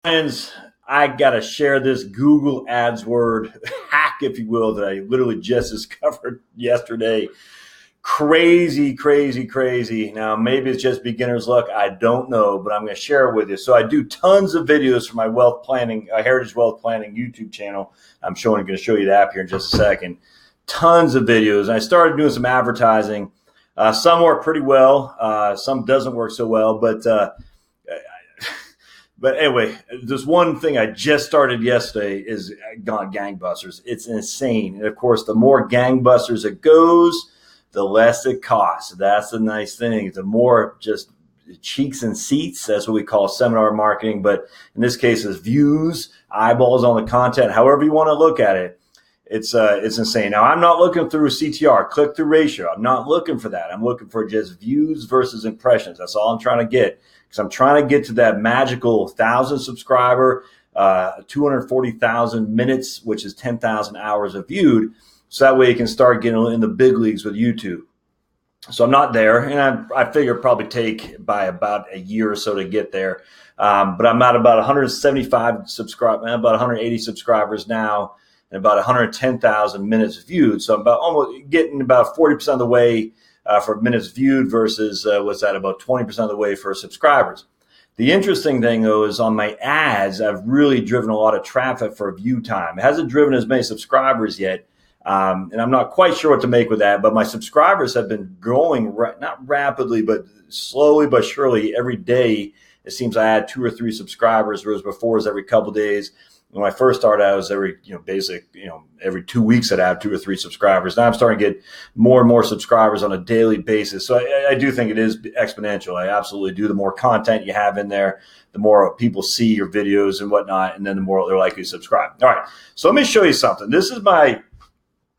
Friends, I got to share this Google AdWord hack, if you will, that I literally just discovered yesterday. Crazy, crazy, crazy. Now, maybe it's just beginner's luck. I don't know, but I'm going to share it with you. So I do tons of videos for my wealth planning, Heritage Wealth Planning YouTube channel. I'm going to show you the app here in just a second. Tons of videos. And I started doing some advertising. Some work pretty well. Some doesn't work so well, but anyway, this one thing I just started yesterday is gone gangbusters. It's insane. And of course, the more gangbusters it goes, the less it costs. That's the nice thing. The more just cheeks and seats, that's what we call seminar marketing. But in this case, it's views, eyeballs on the content, however you want to look at it. It's insane. Now, I'm not looking through CTR, click-through ratio. I'm not looking for that. I'm looking for just views versus impressions. That's all I'm trying to get. Because I'm trying to get to that magical 1,000 subscriber, 240,000 minutes, which is 10,000 hours of viewed. So that way you can start getting in the big leagues with YouTube. So I'm not there, and I figure it'll probably take by about a year or so to get there. But I'm at about 175 subscribers, about 180 subscribers now, and about 110,000 minutes viewed. So I'm about almost getting about 40% of the way for minutes viewed versus what's that, about 20% of the way for subscribers. The interesting thing, though, is on my ads, I've really driven a lot of traffic for view time. It hasn't driven as many subscribers yet, and I'm not quite sure what to make with that, but my subscribers have been growing, not rapidly, but slowly but surely every day. It seems I add 2 or 3 subscribers, whereas before it was every couple of days. When I first started, I was every 2 weeks I'd have 2 or 3 subscribers. Now I'm starting to get more and more subscribers on a daily basis. So I do think it is exponential. I absolutely do. The more content you have in there, the more people see your videos and whatnot, and then the more they're likely to subscribe. All right. So let me show you something. This is my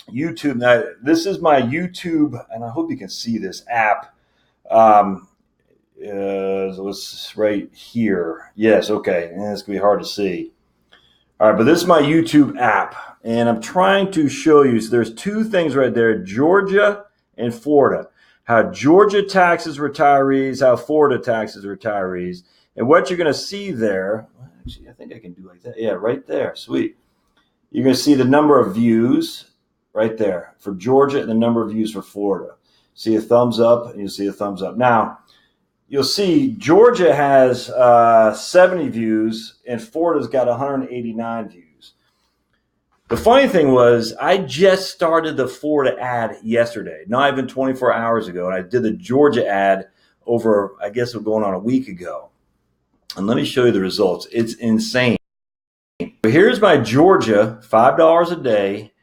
YouTube. Now, this is my YouTube, and I hope you can see this app. So it's right here. Yes. Okay. And it's going to be hard to see. All right, but this is my YouTube app, and I'm trying to show you. So there's 2 things right there, Georgia and Florida. How Georgia taxes retirees, how Florida taxes retirees. And what you're going to see there, actually, I think I can do like that. Yeah, right there. Sweet. You're going to see the number of views right there for Georgia and the number of views for Florida. See a thumbs up, and you see a thumbs up. Now, you'll see Georgia has 70 views and Florida's got 189 views. The funny thing was I just started the Florida ad yesterday, not even 24 hours ago, and I did the Georgia ad over, I guess, going on a week ago. And let me show you the results. It's insane. So here's my Georgia, $5 a day.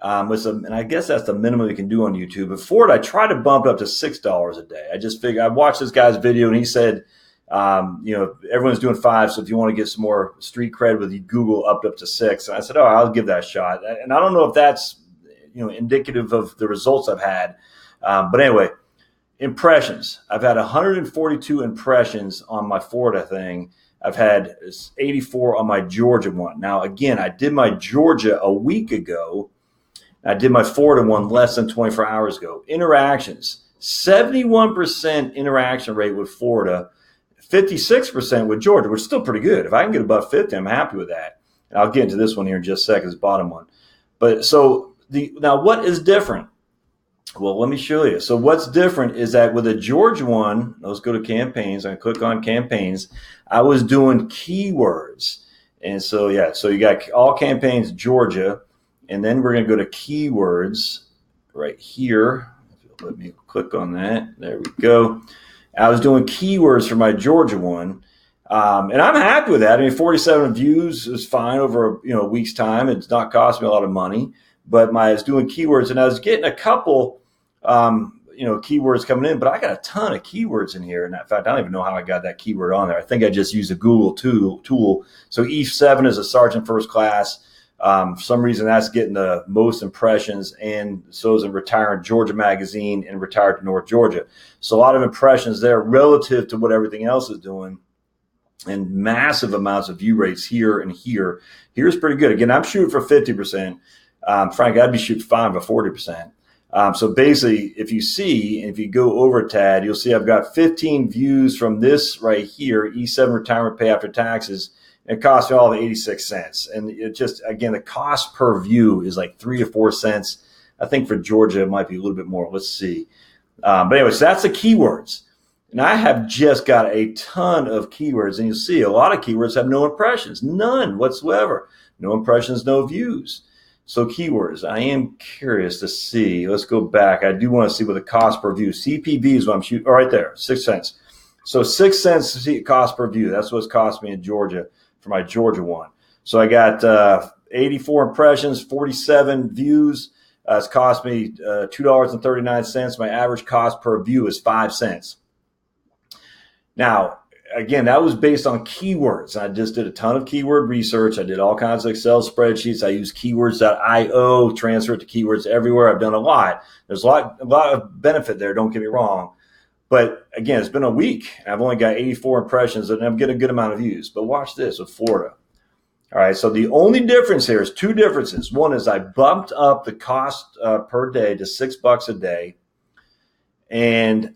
And I guess that's the minimum you can do on YouTube. But Florida, I tried to bump it up to $6 a day. I just figured I watched this guy's video, and he said, everyone's doing 5. So if you want to get some more street cred with Google, up to 6. And I said, I'll give that a shot. And I don't know if that's indicative of the results I've had. But anyway, impressions. I've had 142 impressions on my Florida thing. I've had 84 on my Georgia one. Now, again, I did my Georgia a week ago. I did my Florida one less than 24 hours ago. Interactions, 71% interaction rate with Florida, 56% with Georgia, which is still pretty good. If I can get above 50, I'm happy with that. And I'll get into this one here in just a second, this bottom one. But so now what is different? Well, let me show you. So what's different is that with the Georgia one, let's go to campaigns. I click on campaigns. I was doing keywords. And so, yeah, so you got all campaigns, Georgia. And then we're going to go to keywords right here. Let me click on that. There we go. I was doing keywords for my Georgia one. And I'm happy with that. I mean, 47 views is fine over a week's time. It's not costing me a lot of money. But I was doing keywords, and I was getting a couple keywords coming in. But I got a ton of keywords in here. And in fact, I don't even know how I got that keyword on there. I think I just used a Google tool. So E7 is a sergeant first class. For some reason, that's getting the most impressions, and so is in Retired Georgia Magazine and Retired to North Georgia. So a lot of impressions there relative to what everything else is doing, and massive amounts of view rates here and here. Here's pretty good. Again, I'm shooting for 50%. Frankly, I'd be shooting fine for 40%. So basically, if you go over Tad, you'll see I've got 15 views from this right here, E7 retirement pay after taxes. It cost me all of 86 cents. And it just, again, the cost per view is like 3 to 4 cents. I think for Georgia, it might be a little bit more. Let's see. But anyway, so that's the keywords. And I have just got a ton of keywords. And you'll see a lot of keywords have no impressions, none whatsoever. No impressions, no views. So keywords, I am curious to see. Let's go back. I do want to see what the cost per view. CPV is what I'm shooting. Oh, right there, 6 cents. So 6 cents to see cost per view. That's what it's cost me in Georgia for my Georgia one. So I got 84 impressions, 47 views. It's cost me $2.39. My average cost per view is 5 cents. Now, again, that was based on keywords. I just did a ton of keyword research. I did all kinds of Excel spreadsheets. I use keywords.io, transfer it to keywords everywhere. I've done a lot. There's a lot of benefit there, don't get me wrong. But again, it's been a week. I've only got 84 impressions and I'm getting a good amount of views. But watch this with Florida. All right, so the only difference here is two differences. One is I bumped up the cost per day to $6 a day. And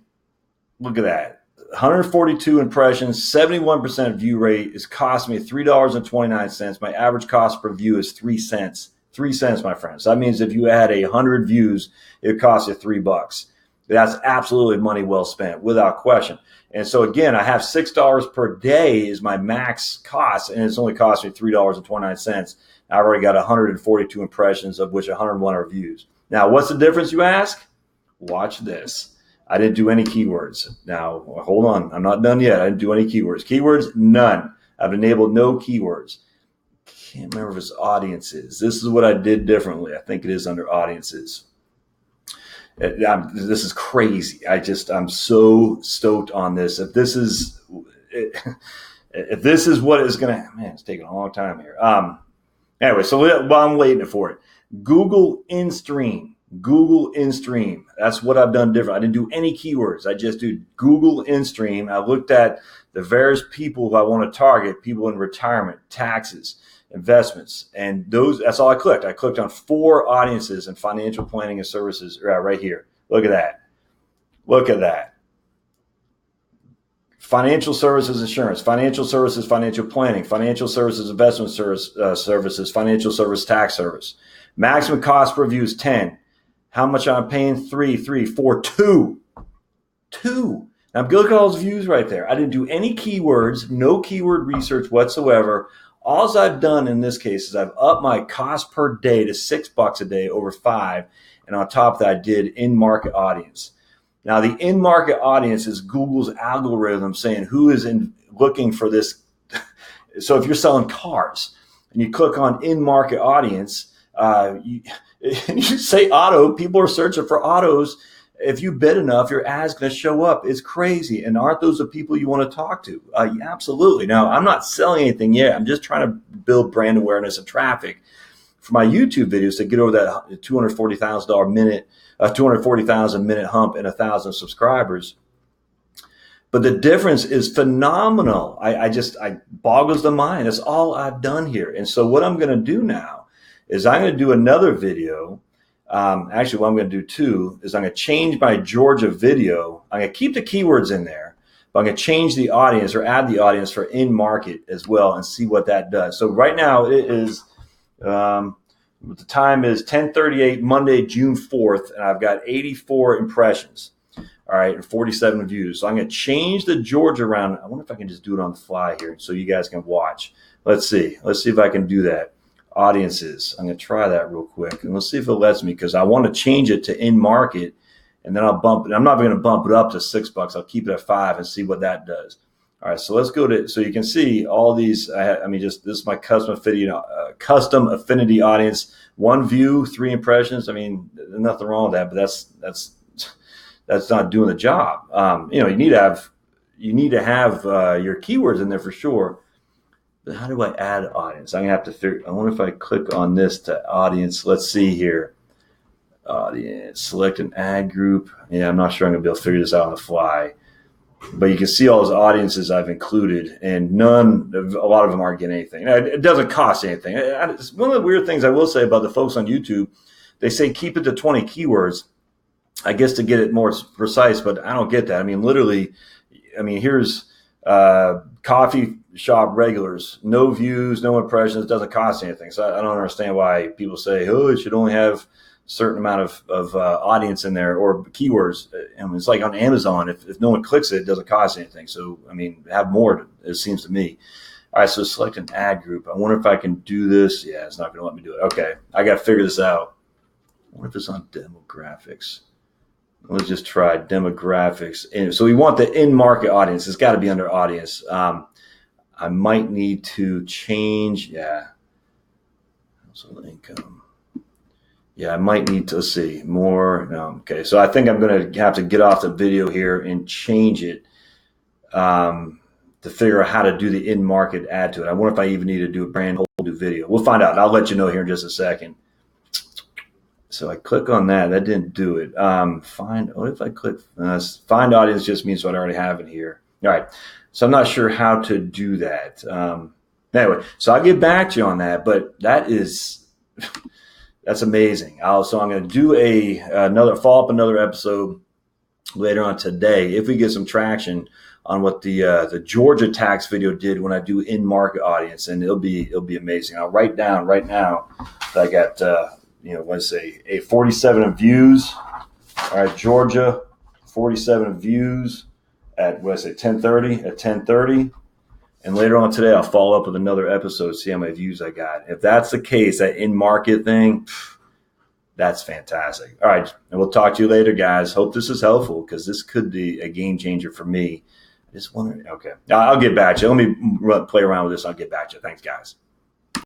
look at that. 142 impressions, 71% view rate is costing me $3.29. My average cost per view is 3 cents. 3 cents, my friends. So that means if you had 100 views, it costs you $3. That's absolutely money well spent, without question. And so again, I have $6 per day is my max cost, and it's only cost me $3.29. I've already got 142 impressions, of which 101 are views. Now, what's the difference, you ask? Watch this. I didn't do any keywords. Now, hold on. I'm not done yet. I didn't do any keywords. Keywords, none. I've enabled no keywords. Can't remember if it's audiences. This is what I did differently. I think it is under audiences. This is crazy. I'm so stoked on this. If this is what is going to, man, it's taking a long time here. Anyway, so while I'm waiting for it, Google InStream. That's what I've done different. I didn't do any keywords. I just do Google InStream. I looked at the various people who I want to target, people in retirement, taxes, investments, and that's all I clicked. I clicked on 4 audiences in financial planning and services right here. Look at that. Financial services insurance, financial services financial planning, financial services investment services, financial service tax service. Maximum cost per view is 10. How much I'm paying? 3, 4, 2. Now look at all those views right there. I didn't do any keywords, no keyword research whatsoever. All I've done in this case is I've upped my cost per day to $6 a day over 5. And on top of that, I did in-market audience. Now, the in-market audience is Google's algorithm saying who is looking for this. So if you're selling cars and you click on in-market audience, you say auto, people are searching for autos. If you bid enough, your ad's going to show up. It's crazy. And aren't those the people you want to talk to? Absolutely. Now, I'm not selling anything yet. I'm just trying to build brand awareness and traffic for my YouTube videos to get over that $240,000 minute, 240,000 minute hump and 1,000 subscribers. But the difference is phenomenal. I boggles the mind. That's all I've done here. And so what I'm going to do now is I'm going to do another video. Actually, what I'm going to do too is I'm going to change my Georgia video. I'm going to keep the keywords in there, but I'm going to change the audience or add the audience for in-market as well and see what that does. So right now it is, the time is 10:38, Monday, June 4th, and I've got 84 impressions. All right, and 47 views. So I'm going to change the Georgia around. I wonder if I can just do it on the fly here so you guys can watch. Let's see if I can do that. Audiences. I'm going to try that real quick and let's see if it lets me, because I want to change it to in market and then I'll bump it. I'm not going to bump it up to $6. I'll keep it at 5 and see what that does. All right, so let's go to, so you can see all these. This is my custom affinity audience. 1 view, 3 impressions. I mean, there's nothing wrong with that, but that's not doing the job. You need to have your keywords in there for sure. But how do I add audience? I'm gonna have to figure. I wonder if I click on this to audience. Let's see here. Audience. Select an ad group. Yeah, I'm not sure I'm gonna be able to figure this out on the fly. But you can see all those audiences I've included, and a lot of them aren't getting anything. It doesn't cost anything. It's one of the weird things I will say about the folks on YouTube. They say keep it to 20 keywords. I guess to get it more precise, but I don't get that. I mean, literally, here's Coffee shop regulars, no views, no impressions, doesn't cost anything. So I don't understand why people say, oh, it should only have a certain amount of audience in there or keywords. I mean, it's like on Amazon. If no one clicks it, it doesn't cost anything. So, I mean, have more, it seems to me. All right, so select an ad group. I wonder if I can do this. Yeah, it's not going to let me do it. Okay, I got to figure this out. I wonder if it's on demographics. Let's just try demographics. And so we want the in-market audience. It's got to be under audience. I might need to change. Yeah. Household income. Yeah, I might need to, let's see, more. No, okay, so I think I'm going to have to get off the video here and change it to figure out how to do the in-market ad to it. I wonder if I even need to do a brand whole new video. We'll find out. I'll let you know here in just a second. So I click on that. That didn't do it. What if I click find audience? Just means what I already have it here. All right. So I'm not sure how to do that. Anyway, so I'll get back to you on that. But that's amazing. So I'm going to do another follow up another episode later on today if we get some traction on what the Georgia tax video did when I do in market audience, and it'll be amazing. I'll write down right now that I got. Let's say 47 views. All right, Georgia, 47 views at 10:30. And later on today, I'll follow up with another episode, see how many views I got. If that's the case, that in-market thing, that's fantastic. All right, and we'll talk to you later, guys. Hope this is helpful because this could be a game changer for me. I just wonder. Okay, I'll get back to you. Let me play around with this. I'll get back to you. Thanks, guys.